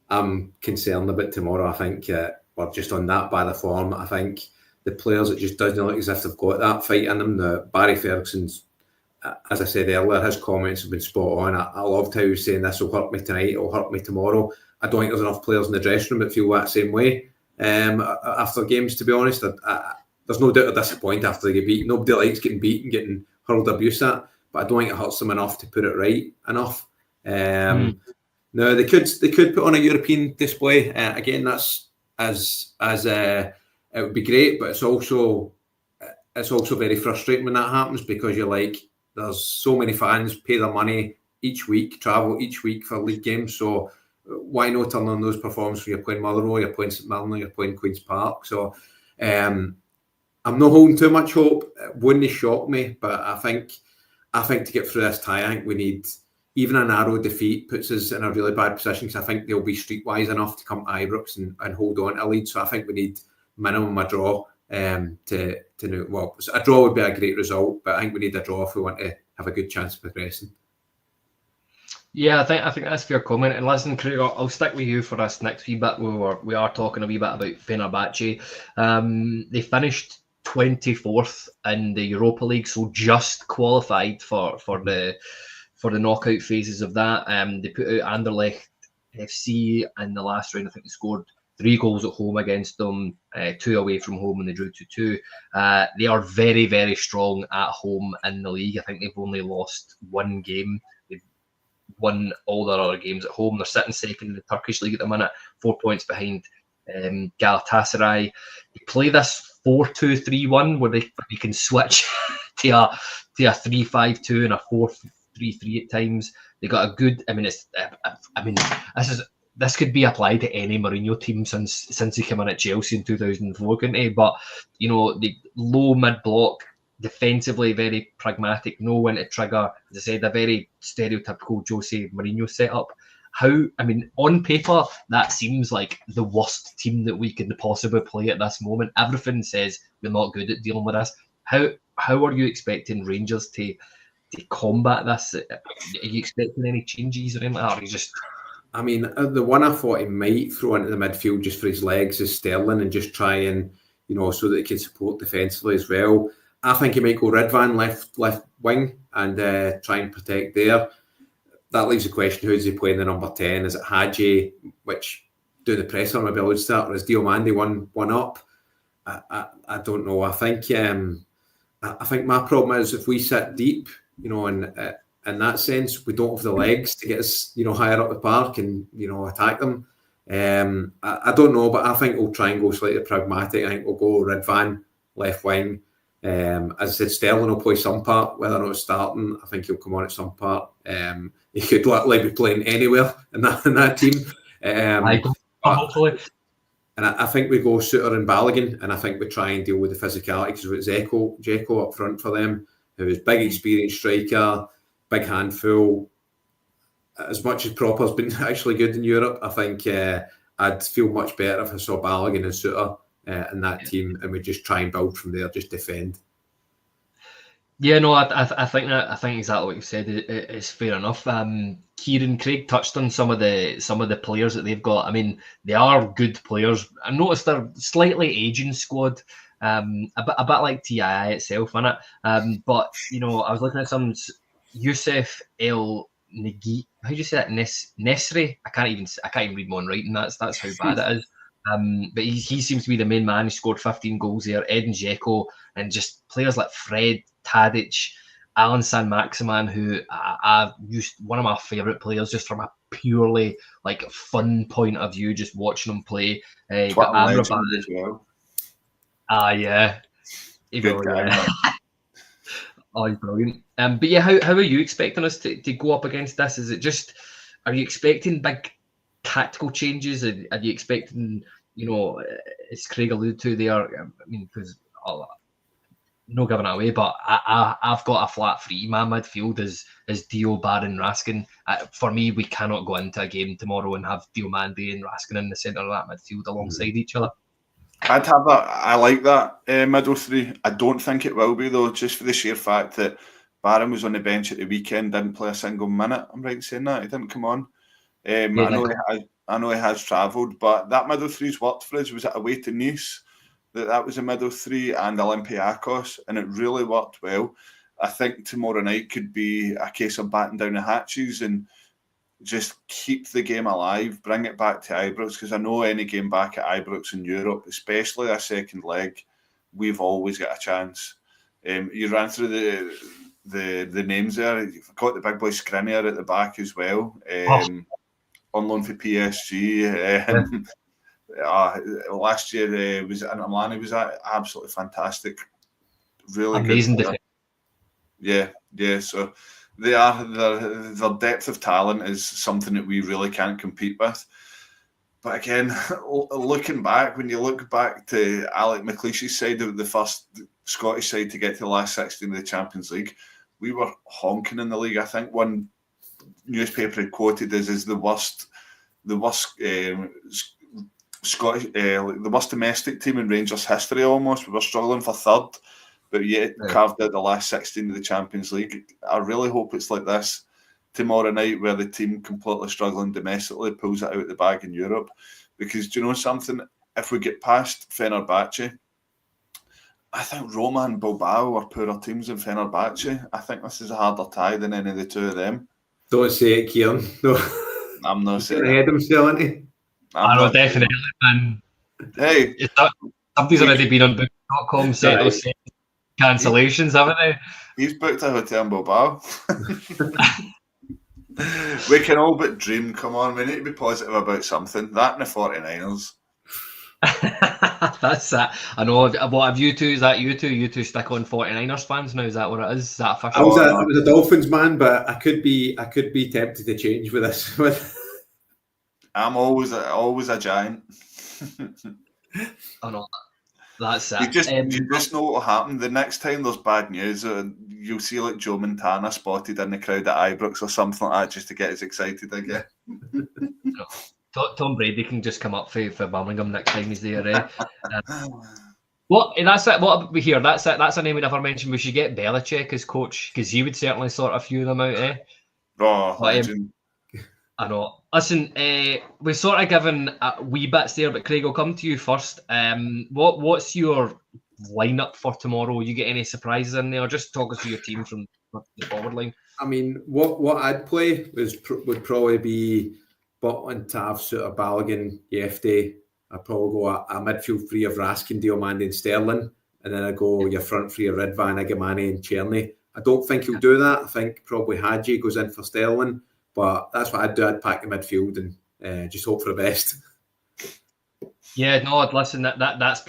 I'm concerned about tomorrow. I think we're just on that bad of form. I think the players, it just doesn't look as if they've got that fight in them. Barry Ferguson's, as I said earlier, his comments have been spot on. I loved how he was saying this will hurt me tonight, it'll hurt me tomorrow. I don't think there's enough players in the dressing room that feel that same way after games, to be honest. There's no doubt they're disappointed after they get beat. Nobody likes getting beat and getting hurled abuse at, but I don't think it hurts them enough to put it right enough. No, they could put on a European display. Again, that's as it would be great, but it's also very frustrating when that happens, because you're like, there's so many fans pay their money each week, travel each week for league games, so why not turn on those performances when you're playing Motherwell, you're playing St Mirren, you're playing Queen's Park? So I'm not holding too much hope. It wouldn't shock me, but I think to get through this tie, I think we need, even a narrow defeat puts us in a really bad position, because I think they'll be streetwise enough to come to Ibrox and hold on to a lead. So I think we need minimum a draw to know. Well, a draw would be a great result, but I think we need a draw if we want to have a good chance of progressing. Yeah, I think that's a fair comment. And listen, Craig, I'll stick with you for this next wee bit. We are talking a wee bit about Fenerbahce. They finished 24th in the Europa League, so just qualified for the knockout phases of that. They put out Anderlecht FC in the last round. I think they scored 3 goals at home against them, 2 away from home, and they drew 2-2. They are very, very strong at home in the league. I think they've only lost 1 game. They've won all their other games at home. They're sitting second in the Turkish league at the minute, 4 points behind Galatasaray. They play this 4-2-3-1 where you can switch to a 3-5-2 and a 4-3-3 at times. They got a good. This is this could be applied to any Mourinho team since he came in at Chelsea in 2004, couldn't he? But, you know, the low mid-block, defensively very pragmatic, know when to trigger. As I said, a very stereotypical Jose Mourinho setup. On paper, that seems like the worst team that we could possibly play at this moment. Everything says we're not good at dealing with this. How are you expecting Rangers to combat this? Are you expecting any changes or anything like that? Or are you just... I mean, the one I thought he might throw into the midfield just for his legs is Sterling, and just try and, you know, so that he can support defensively as well. I think he might go Ridvan left wing and try and protect there. That leaves the question, who's he playing the number 10? Is it Haji, which doing the press on maybe would start, or is Diomande one up? I don't know. I think my problem is if we sit deep, you know, and in that sense, we don't have the legs to get us, you know, higher up the park and, you know, attack them. I don't know, but I think we'll try and go slightly pragmatic. I think we'll go Ridvan left wing. As I said, Sterling will play some part, whether or not it's starting. I think he'll come on at some part. He could literally be playing anywhere in that team. Hopefully. And I think we go Suter and Balogun, and I think we try and deal with the physicality, because it's Dzeko up front for them, who is big, experienced striker, big handful. As much as Proper's been actually good in Europe, I think I'd feel much better if I saw Balogun and Suter in that team, and we just try and build from there, just defend. Yeah, no, I think exactly what you said is fair enough. Kyran and Craig touched on some of the players that they've got. I mean, they are good players. I noticed they're slightly aging squad, a bit like TII itself, innit? But you know, I was looking at some Youssef El Negi. How do you say that? Nesri? I can't even read my own writing. That's how bad it is. But he seems to be the main man. He scored 15 goals there. Edin Dzeko, and just players like Fred, Tadic, Alan San-Maximan, who I've used, one of my favourite players just from a purely like fun point of view, just watching him play. Got Amrabat as well. Yeah. Good guy. Oh, he's brilliant. But yeah, how are you expecting us to go up against this? Is it just, are you expecting big tactical changes? Are you expecting, you know, as Craig alluded to there, I mean, because no giving it away, but I've got a flat three. My midfield is Dio, Barron, Raskin. For me, we cannot go into a game tomorrow and have Diomande and Raskin in the centre of that midfield alongside each other. I'd have that. I like that middle three. I don't think it will be, though, just for the sheer fact that Barron was on the bench at the weekend, didn't play a single minute. I'm right in saying that? He didn't come on. I know he has travelled, but that middle three's worked for us. Was it away to Nice? That was a middle three, and Olympiacos, and it really worked well. I think tomorrow night could be a case of batting down the hatches and just keep the game alive, bring it back to Ibrox, because I know any game back at Ibrox in Europe, especially a second leg, we've always got a chance. You ran through the names there. You've got the big boy Skriniar at the back as well, on loan for PSG. Last year was in Milan. Was absolutely fantastic, really amazing good. Yeah. So their depth of talent is something that we really can't compete with. But again, looking back, when you look back to Alec McLeish's side of the first Scottish side to get to the last 16 of the Champions League, we were honking in the league. I think one newspaper had quoted us as the worst Scottish, the worst domestic team in Rangers history almost. We were struggling for third, but yet carved out the last 16 of the Champions League. I really hope it's like this tomorrow night, where the team completely struggling domestically pulls it out the bag in Europe. Because do you know something? If we get past Fenerbahce, I think Roma and Bilbao are poorer teams than Fenerbahce. I think this is a harder tie than any of the two of them. Don't say it, Kieran. No. I'm not saying it. I know, definitely, man. Hey, somebody's already been on Booking.com saying those cancellations, haven't they? He's booked a hotel in Bilbao. We can all but dream. Come on, we need to be positive about something. That and the 49ers. That's that. I know. What have you two? Is that you two? You two stick on 49ers fans now? Is that what it is? Is that official? I was a Dolphins man, but I could be tempted to change with this. I'm always a giant. I know. That's it. You just know what will happen. The next time there's bad news, you'll see like Joe Montana spotted in the crowd at Ibrox or something like that, just to get us excited again. Tom Brady can just come up for Birmingham next time he's there. That's it. What we hear? That's it. That's a name we never mentioned. We should get Belichick as coach because he would certainly sort a few of them out. Oh, but, I know. Listen, we've sort of given wee bits there, but Craig, I'll come to you first. What's your lineup for tomorrow? You get any surprises in there? Just talk us through your team from the forward line. I mean, what I'd play would probably be Butland, Tav, Suter, Balogun, Yefte. I'd probably go a midfield three of Raskin, Diomande and Sterling, and then I'd go your front three of Ridvan, Igamane and Cherney. I don't think he'll do that. I think probably Haji goes in for Sterling, but that's what I'd do. I'd pack the midfield and just hope for the best. Yeah, no, listen, that's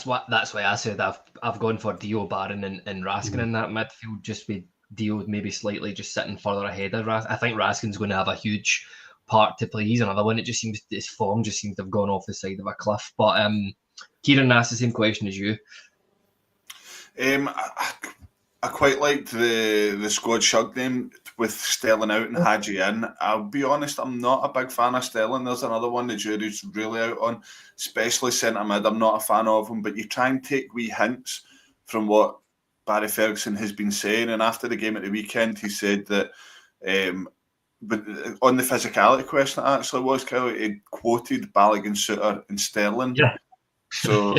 why I said I've gone for Dio, Barron and Raskin in that midfield, just with Dio maybe slightly just sitting further ahead of Raskin. I think Raskin's going to have a huge part to play. He's another one. It just seems his form just seems to have gone off the side of a cliff. But Kyran asked the same question as you. I quite liked the squad shug name with Sterling out and Haji in. I'll be honest, I'm not a big fan of Sterling. There's another one the jury's really out on, especially centre mid. I'm not a fan of him, but you try and take wee hints from what Barry Ferguson has been saying. And after the game at the weekend, he said that, but on the physicality question, it actually was Kelly, he quoted Balogun, Suter and Sterling. Yeah. So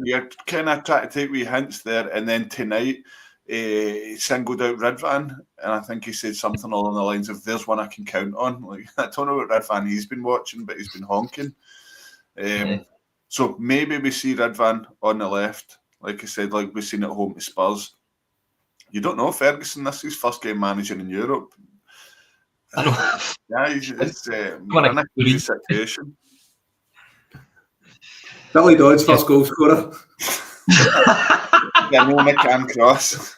you're kind of trying to take wee hints there. And then tonight, he singled out Ridvan, and I think he said something along the lines of, "There's one I can count on." Like, I don't know what Ridvan he's been watching, but he's been honking. So maybe we see Ridvan on the left, like I said, like we've seen at home to Spurs. You don't know, Ferguson. This is his first game managing in Europe. I know. Yeah, it's a easy situation. Billy Dodd's first goal scorer. Can cross.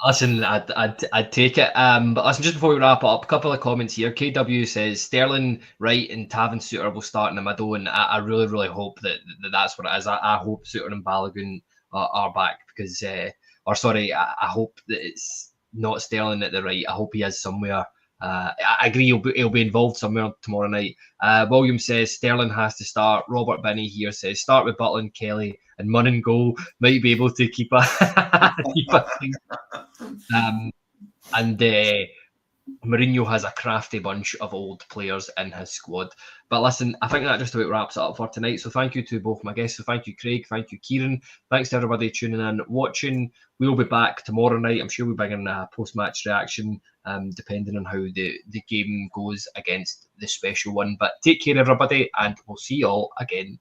Listen, I'd take it. But listen, just before we wrap up, a couple of comments here. KW says Sterling, Wright, and Tav and Suter will start in the middle, and I really, really hope that's what it is. I hope Suter and Balogun are back because, I hope that it's not Sterling at the right. I hope he is somewhere. I agree he'll be involved somewhere tomorrow night. William says Sterling has to start. Robert Binney here says start with Butland, Kelly and Munn and goal. Might be able to keep a thing. And Mourinho has a crafty bunch of old players in his squad. But listen, I think that just about wraps it up for tonight. So thank you to both my guests. So thank you, Craig. Thank you, Kyran. Thanks to everybody tuning in, watching. We'll be back tomorrow night. I'm sure we'll bring in a post-match reaction, depending on how the game goes against the special one. But take care, everybody, and we'll see you all again